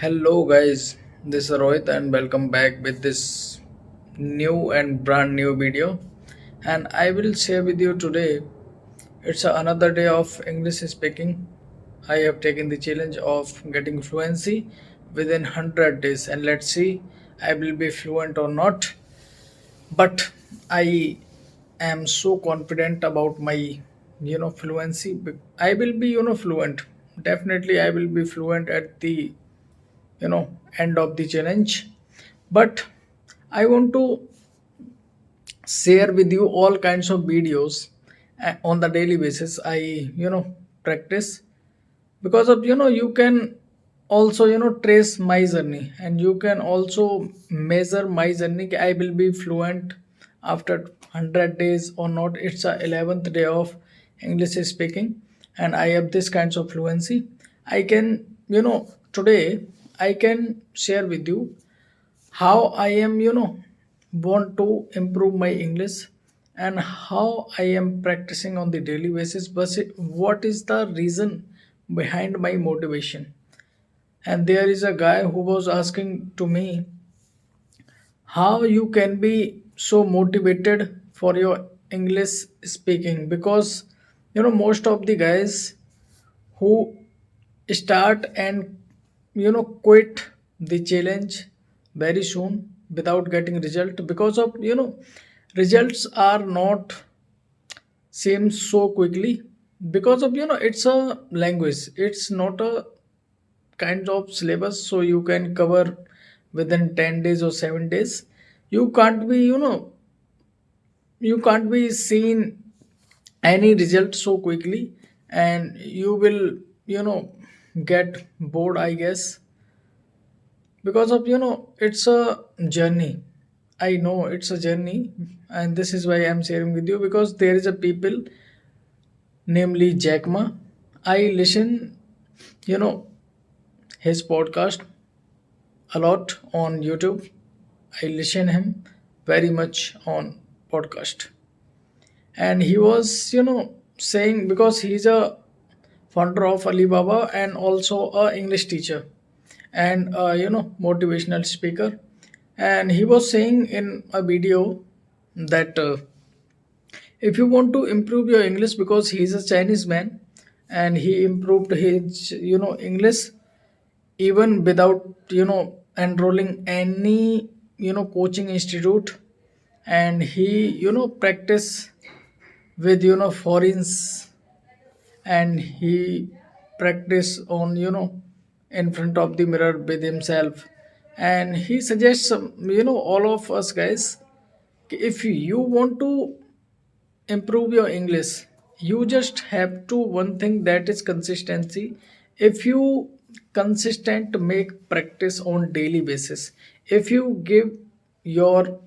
Hello, guys. This is Rohit, and welcome back with this new and brand new video. And I will share with you today. It's another day of English speaking. I have taken the challenge of getting fluency within 100 days, and let's see I will be fluent or not. But I am so confident about my fluency. I will be fluent. Definitely, I will be fluent at the end of the challenge, but I want to share with you all kinds of videos on the daily basis. I practice because of you can also trace my journey, and you can also measure my journey. I will be fluent after 100 days or not. It's a 11th day of English speaking, and I have this kinds of fluency. I can today I can share with you how I am, want to improve my English, and how I am practicing on the daily basis. But what is the reason behind my motivation? And there is a guy who was asking to me how you can be so motivated for your English speaking, because most of the guys who start and quit the challenge very soon without getting result, because of results are not same so quickly, because of it's a language, it's not a kind of syllabus so you can cover within 10 days or 7 days. You can't be seen any result so quickly, and you will you know get bored, I guess, because of it's a journey. I know it's a journey, and this is why I'm sharing with you, because there is a people, namely Jack Ma. I listen you know his podcast a lot on YouTube. I listen him very much on podcast, and he was saying, because he's a founder of Alibaba and also a English teacher and motivational speaker. And he was saying in a video that if you want to improve your English, because he's a Chinese man, and he improved his English even without enrolling any coaching institute, and he practice with foreigners, and he practice on in front of the mirror with himself. And he suggests all of us guys, if you want to improve your English, you just have to one thing, that is consistency. If you consistent make practice on daily basis, if you give your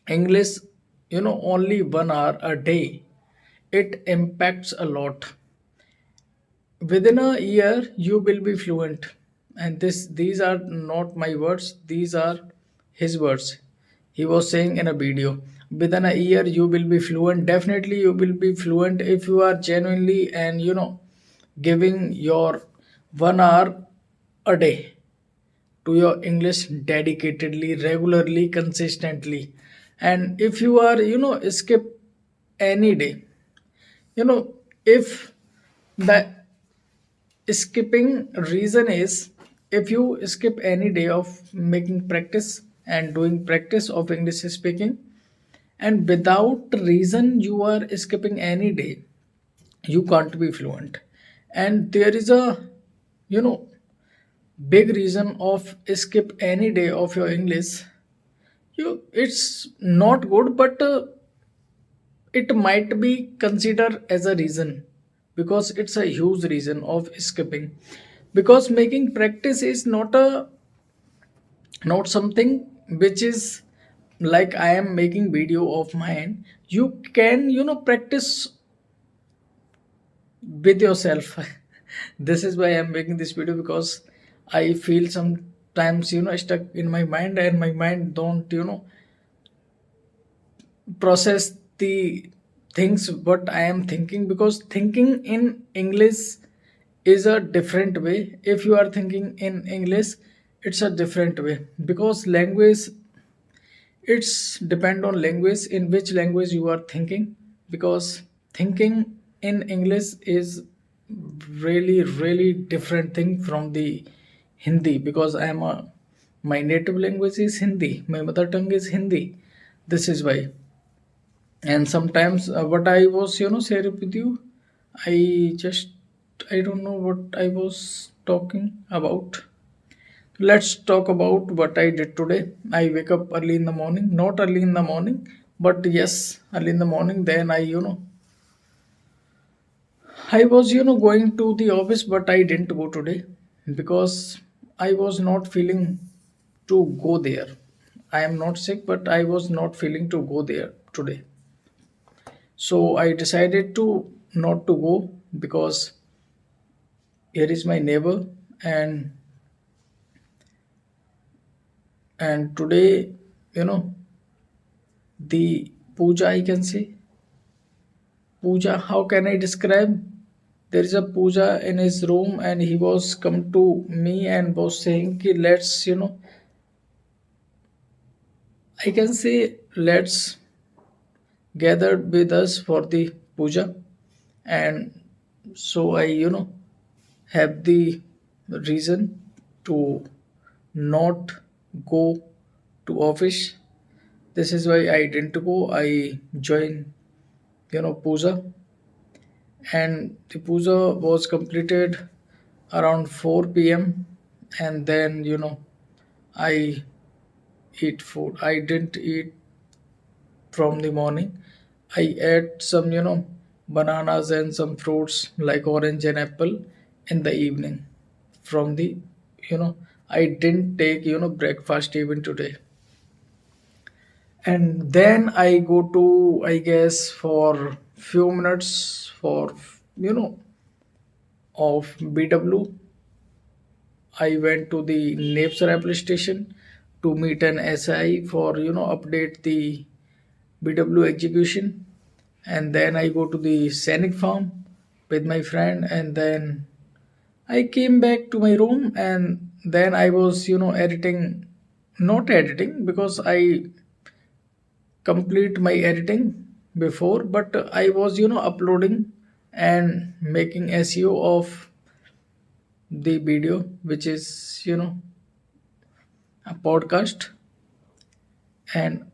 English only 1 hour a day, it impacts a lot. Within a year you will be fluent. And these are not my words, these are his words. He was saying in a video, within a year you will be fluent. Definitely you will be fluent if you are genuinely and giving your 1 hour a day to your English dedicatedly, regularly, consistently. And if you are skip any day, you know if the skipping reason is, if you skip any day of making practice and doing practice of English speaking, and without reason you are skipping any day, you can't be fluent. And there is a you know big reason of skip any day of your English. It's not good, but it might be considered as a reason, because it's a huge reason of skipping. Because making practice is not something which is like I am making video of mine. You can practice with yourself. This is why I'm making this video, because I feel sometimes stuck in my mind, and my mind don't process the things what I am thinking, because thinking in English is a different way. If you are thinking in English, it's a different way, because language, it's depend on language, in which language you are thinking. Because thinking in English is really really different thing from the Hindi, because I am a, my native language is Hindi, my mother tongue is Hindi. This is why. And sometimes what I was share with you, I just, I don't know what I was talking about. Let's talk about what I did today. I wake up early in the morning, not early in the morning, but yes, early in the morning. Then I was, going to the office, but I didn't go today because I was not feeling to go there. I am not sick, but I was not feeling to go there today. So I decided to not to go, because here is my neighbor, and today, you know, the puja, I can say. Puja, how can I describe? There is a puja in his room, and he was come to me and was saying, ki, let's, I can say, let's gather with us for the puja. And so I, have the reason to not go to office. This is why I didn't go. I joined, puja, and the puja was completed around 4 p.m. And then I eat food. I didn't eat from the morning. I ate some bananas and some fruits like orange and apple in the evening. From the you know I didn't take breakfast even today. And then I go to, I guess, for few minutes for you know of BW. I went to the Napsar police station to meet an SI for update the BW execution. And then I go to the scenic farm with my friend, and then I came back to my room, and then I was editing, not editing because I complete my editing before, but I was uploading and making SEO of the video, which is a podcast. And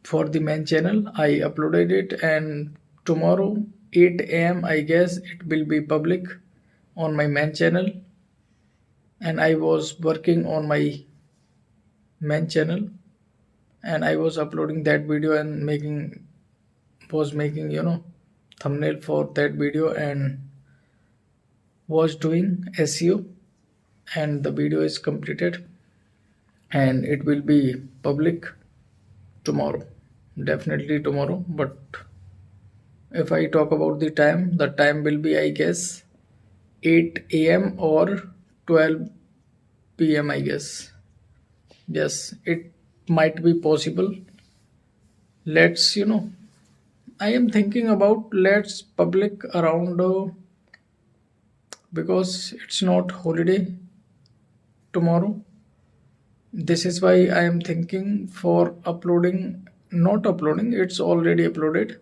for the main channel I uploaded it, and tomorrow 8 a.m. I guess it will be public on my main channel. And I was working on my main channel, and I was uploading that video and making thumbnail for that video, and was doing SEO. And the video is completed, and it will be public tomorrow, definitely tomorrow. But if I talk about the time, the time will be, I guess, 8 a.m. or 12 p.m. I guess. Yes, it might be possible. Let's, I am thinking about let's public around because it's not holiday tomorrow. This is why I am thinking for uploading, not uploading, it's already uploaded.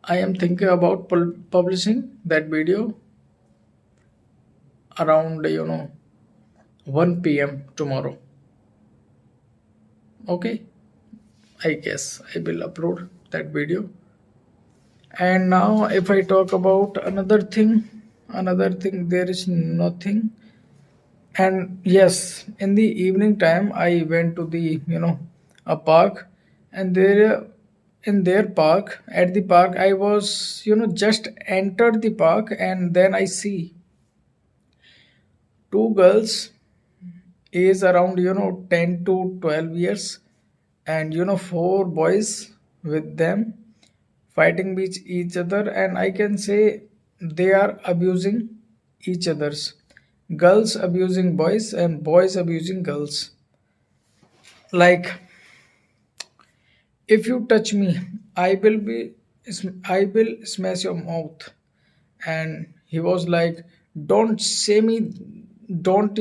I am thinking about publishing that video around 1 p.m. tomorrow. Okay, I guess I will upload that video. And now, if I talk about another thing, there is nothing. And yes, in the evening time, I went to the a park, and there in their park, at the park, I was just entered the park, and then I see two girls, age around 10 to 12 years, and four boys with them fighting with each other. And I can say they are abusing each others, girls abusing boys and boys abusing girls. Like, if you touch me, I will smash your mouth. And he was like, don't say me, don't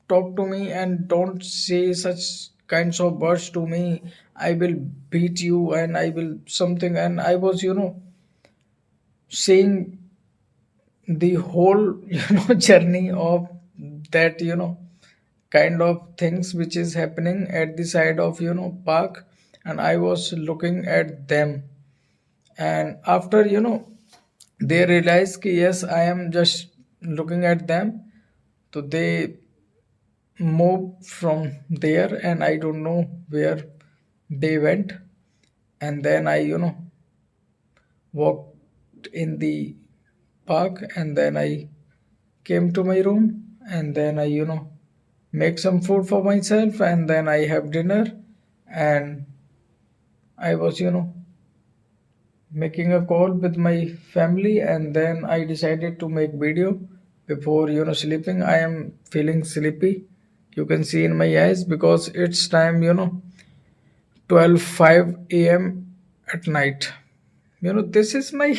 talk to me, and don't say such kinds of words to me. I will beat you and I will something. And I was saying the whole journey of that kind of things which is happening at the side of park. And I was looking at them, and after they realize ki yes, I am just looking at them, so they move from there, and I don't know where they went. And then I walked in the park, and then I came to my room, and then I make some food for myself, and then I have dinner. And I was making a call with my family, and then I decided to make video before sleeping. I am feeling sleepy, you can see in my eyes, because it's time 12:05 a.m. at night. This is my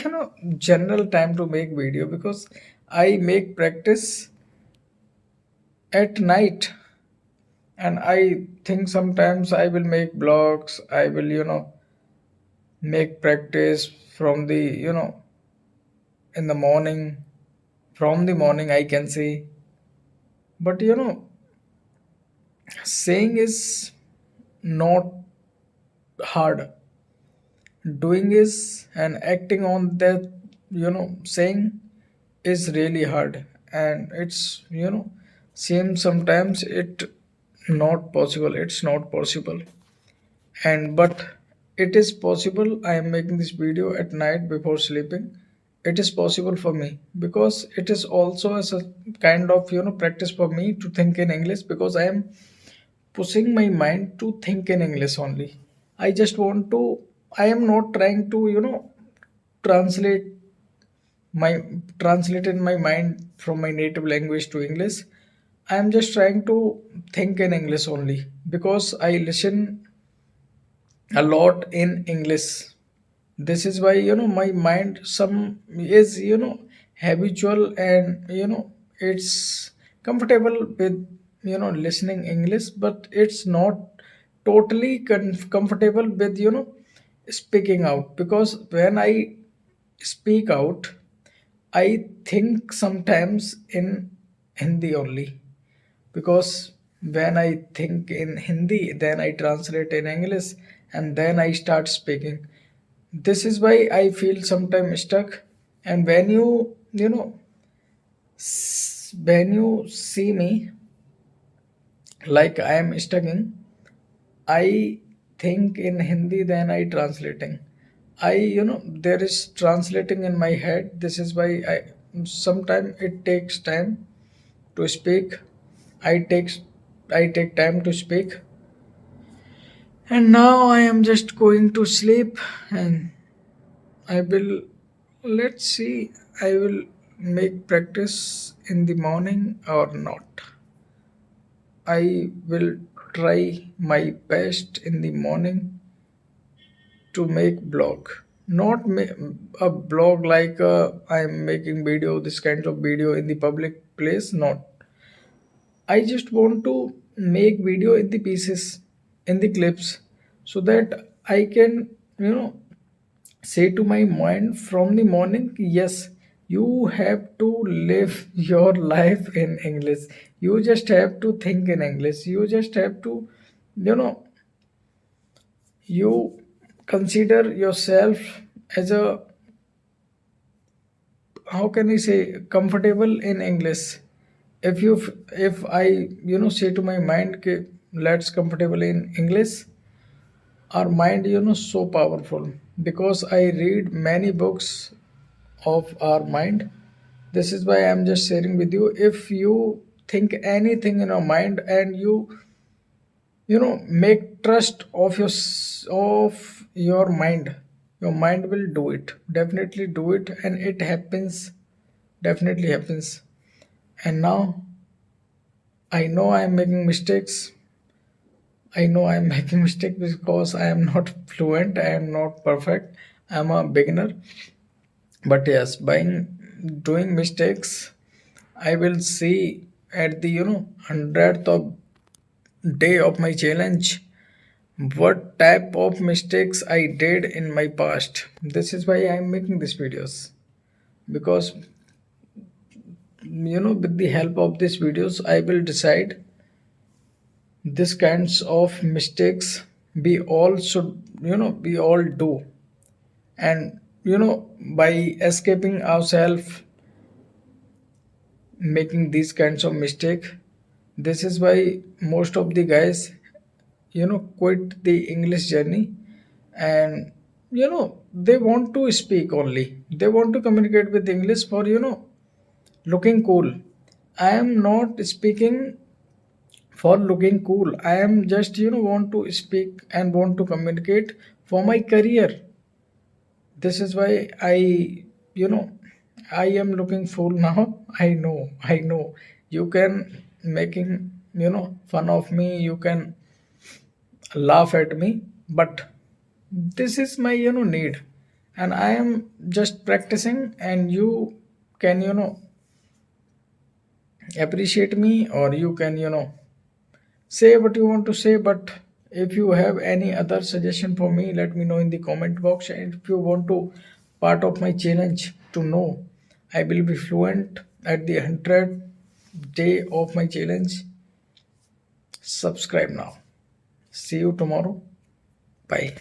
general time to make video, because I make practice at night. And I think sometimes I will make blogs, I will make practice from the in the morning, from the morning I can say. But saying is not hard, doing is, and acting on that saying is really hard. And it's seems sometimes it not possible, it's not possible. And but it is possible. I am making this video at night before sleeping. It is possible for me, because it is also as a kind of practice for me to think in English, because I am pushing my mind to think in English only. I just want to, I am not trying to translate my translate in my mind from my native language to English. I am just trying to think in English only, because I listen a lot in English. This is why my mind some is habitual, and it's comfortable with listening English, but it's not totally comfortable with speaking out. Because when I speak out, I think sometimes in Hindi only, because when I think in Hindi, then I translate in English, and then I start speaking. This is why I feel sometimes stuck. And when when you see me like I am stucking, I think in Hindi, then I translating. I there is translating in my head. This is why I sometimes it takes time to speak. I take I take time to speak. And now I am just going to sleep, and I will, let's see, I will make practice in the morning or not. I will try my best in the morning to make blog. Not a blog like I am making video, this kind of video in the public place. Not. I just want to make video in the pieces, in the clips, so that I can, say to my mind from the morning, yes, you have to live your life in English. You just have to think in English. You just have to, you know, you consider yourself as a, how can I say, comfortable in English. If I say to my mind, okay, let's comfortable in English, our mind so powerful, because I read many books of our mind. This is why I'm just sharing with you. If you think anything in your mind, and make trust of your mind, your mind will do it, definitely do it, and it happens, definitely happens. And now I know I'm making mistakes. I know I'm making mistake, because I am not fluent, I am not perfect, I'm a beginner. But yes, by doing mistakes, I will see at the 100th of day of my challenge what type of mistakes I did in my past. This is why I am making these videos, because with the help of these videos I will decide this kinds of mistakes we all should we all do. And by escaping ourselves making these kinds of mistake, this is why most of the guys quit the English journey. And they want to speak only, they want to communicate with English for looking cool. I am not speaking for looking cool. I am just want to speak and want to communicate for my career. This is why you know I am looking fool now. I know you can making fun of me, you can laugh at me, but this is my need, and I am just practicing, and you can appreciate me, or you can say what you want to say. But if you have any other suggestion for me, let me know in the comment box. And if you want to part of my challenge to know I will be fluent at the 100th day of my challenge, subscribe now. See you tomorrow. Bye.